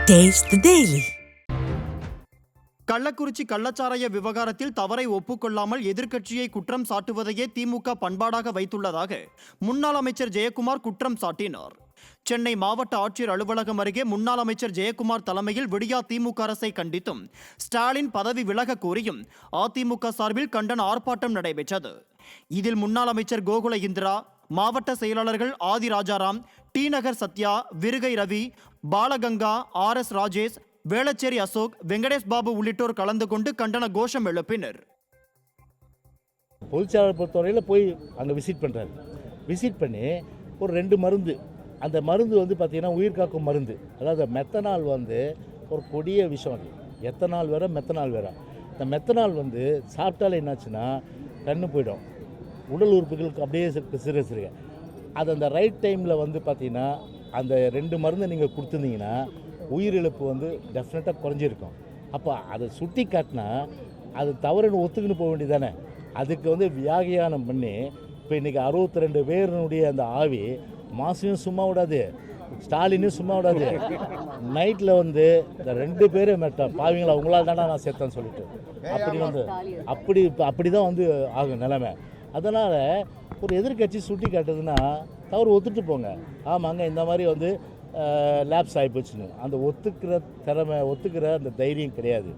Taste the Daily. Kallakurichi கள்ளச்சாராய விவகாரத்தில் தவறை ஒப்புக்கொள்ளாமல் எதிர்க்கட்சியை குற்றம் சாட்டுவதையே திமுக பண்பாடாக வைத்துள்ளதாக முன்னாள் அமைச்சர் ஜெயக்குமார் குற்றம் சாட்டினார். சென்னை மாவட்ட ஆட்சியர் அலுவலகம் அருகே முன்னாள் அமைச்சர் ஜெயக்குமார் தலைமையில் விடியா திமுக அரசை கண்டித்தும் ஸ்டாலின் பதவி விலக கோரியும் அதிமுக சார்பில் கண்டன ஆர்ப்பாட்டம் நடைபெற்றது. இதில் முன்னாள் அமைச்சர் கோகுல இந்திரா, மாவட்ட செயலாளர்கள் ஆதி ராஜாராம், டி நகர் சத்யா, விருகை ரவி, பாலகங்கா, RS ராஜேஷ், வேளச்சேரி அசோக், வெங்கடேஷ் பாபு உள்ளிட்டோர் கலந்து கொண்டு கண்டன கோஷம் எழுப்பினர். பொதுச்செயலாளர் பொறுத்தவரையில் போய் அங்கே விசிட் பண்ணி ஒரு 2 மருந்து, அந்த மருந்து வந்து பார்த்திங்கன்னா உயிர் காக்கும் மருந்து. அதாவது மெத்தனால் வந்து ஒரு கொடிய விஷம், அது எத்தனால் வேறு மெத்தனால் வேறு. இந்த மெத்தனால் வந்து சாப்பிட்டாலே என்னாச்சுன்னா கண்ணு போயிடும், உடல் உறுப்புகளுக்கு அப்படியே சிறுக அது அந்த ரைட் டைமில் வந்து பார்த்திங்கன்னா அந்த 2 மருந்து நீங்கள் கொடுத்துருந்தீங்கன்னா உயிரிழப்பு வந்து டெஃபினட்டாக குறைஞ்சிருக்கும். அப்போ அதை சுட்டி காட்டினா அது தவறுன்னு ஒத்துக்குன்னு போக வேண்டியதானே. அதுக்கு வந்து வியாகியானம் பண்ணி இப்போ இன்றைக்கி 62 பேருனுடைய அந்த ஆவி மாசையும் சும்மா விடாது, ஸ்டாலினும் சும்மா விடாது. நைட்டில் வந்து இந்த 2 பேரும் பாவீங்களா உங்களால் தானே நான் சேர்த்தேன்னு சொல்லிட்டு அப்படி தான் வந்து ஆகும் நிலைமை. அதனால் ஒரு எதிர்கட்சி சுட்டி காட்டுதுன்னா தவறு ஒத்துட்டு போங்க. ஆமாங்க இந்த மாதிரி வந்து லேப்ஸ் ஆகிப்போச்சுன்னு அந்த ஒத்துக்கிற அந்த தைரியம் கிடையாது.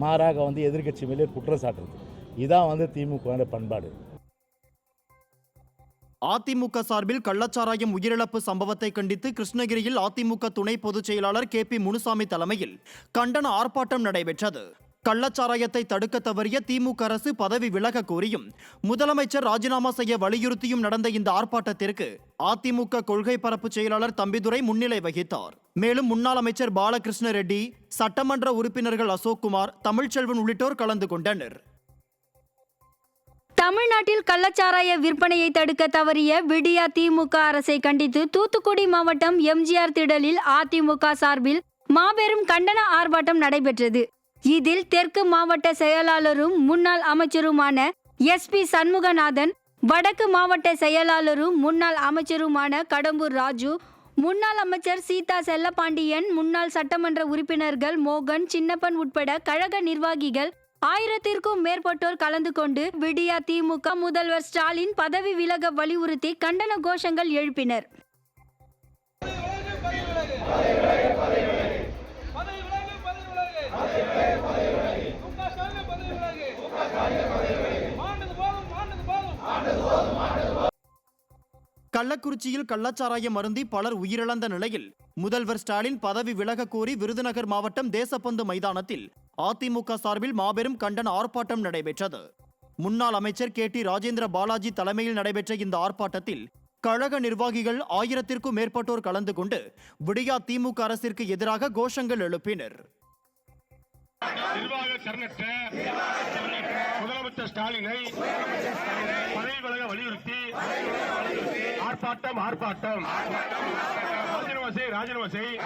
மாறாக வந்து எதிர்கட்சி மேலே குற்றம் சாட்டுறது, இதான் வந்து திமுக பண்பாடு. அதிமுக சார்பில் கள்ளச்சாராயம் உயிரிழப்பு சம்பவத்தை கண்டித்து கிருஷ்ணகிரியில் அதிமுக துணை பொதுச் செயலாளர் KP முனுசாமி தலைமையில் கண்டன ஆர்ப்பாட்டம் நடைபெற்றது. கள்ளச்சாராயத்தை தடுக்க தவறிய திமுக அரசு பதவி விலக கோரியும் முதலமைச்சர் ராஜினாமா செய்ய வலியுறுத்தியும் நடந்த இந்த ஆர்ப்பாட்டத்திற்கு அதிமுக கொள்கை பரப்பு செயலாளர் தம்பிதுரை முன்னிலை வகித்தார். மேலும் முன்னாள் அமைச்சர் பாலகிருஷ்ண ரெட்டி, சட்டமன்ற உறுப்பினர்கள் அசோக்குமார், தமிழ்ச்செல்வன் உள்ளிட்டோர் கலந்து கொண்டனர். தமிழ்நாட்டில் கள்ளச்சாராய விற்பனையை தடுக்க தவறிய விடியா திமுக அரசை கண்டித்து தூத்துக்குடி மாவட்டம் MGR திடலில் அதிமுக சார்பில் மாபெரும் கண்டன ஆர்ப்பாட்டம் நடைபெற்றது. இதில் தெற்கு மாவட்ட செயலாளரும் முன்னாள் அமைச்சருமான SP சண்முகநாதன், வடக்கு மாவட்ட செயலாளரும் முன்னாள் அமைச்சருமான கடம்பூர் ராஜு, முன்னாள் அமைச்சர் சீதா செல்லப்பாண்டியன், முன்னாள் சட்டமன்ற உறுப்பினர்கள் மோகன், சின்னப்பன் உட்பட கழக நிர்வாகிகள் 1000க்கும் மேற்பட்டோர் கலந்து கொண்டு விடியா திமுக முதல்வர் ஸ்டாலின் பதவி விலக வலியுறுத்தி கண்டன கோஷங்கள் எழுப்பினர். கள்ளக்குறிச்சியில் கள்ளச்சாராயம் அருந்தி பலர் உயிரிழந்த நிலையில் முதல்வர் ஸ்டாலின் பதவி விலக கோரி விருதுநகர் மாவட்டம் தேசப்பந்து மைதானத்தில் அதிமுக சார்பில் மாபெரும் கண்டன ஆர்ப்பாட்டம் நடைபெற்றது. முன்னாள் அமைச்சர் KT ராஜேந்திர பாலாஜி தலைமையில் நடைபெற்ற இந்த ஆர்ப்பாட்டத்தில் கழக நிர்வாகிகள் 1000க்கும் மேற்பட்டோர் கலந்து கொண்டு விடியா திமுக அரசிற்கு எதிராக கோஷங்கள் எழுப்பினர். முதலமைச்சர் ஸ்டாலினை பதவி விலக வலியுறுத்தி ஆர்ப்பாட்டம் ராஜினாமா செய்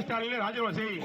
ஸ்டாலினை ராஜினாமா செய்.